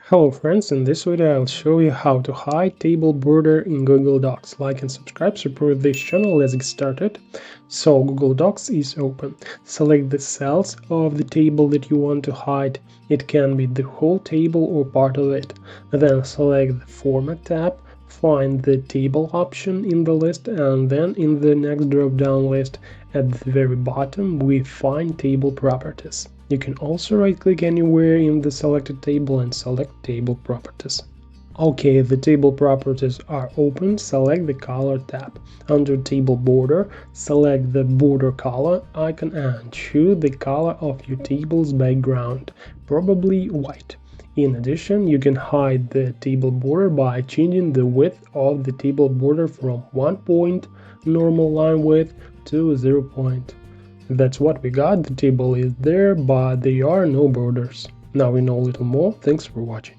Hello friends, in this video I'll show you how to hide table border in Google Docs. Like and subscribe, support this channel. Let's get started. So Google Docs is open. Select the cells of the table that you want to hide. It can be the whole table or part of it. Then select the Format tab, find the table option in the list, and then in the next drop-down list at the very bottom we find Table Properties. You can also right-click anywhere in the selected table and select Table Properties. Okay, the table properties are open. Select the Color tab. Under Table Border, select the border color icon and choose the color of your table's background, probably white. In addition, you can hide the table border by changing the width of the table border from 1 point normal line width to 0 point. That's what we got. The table is there, but there are no borders. Now we know a little more. Thanks for watching.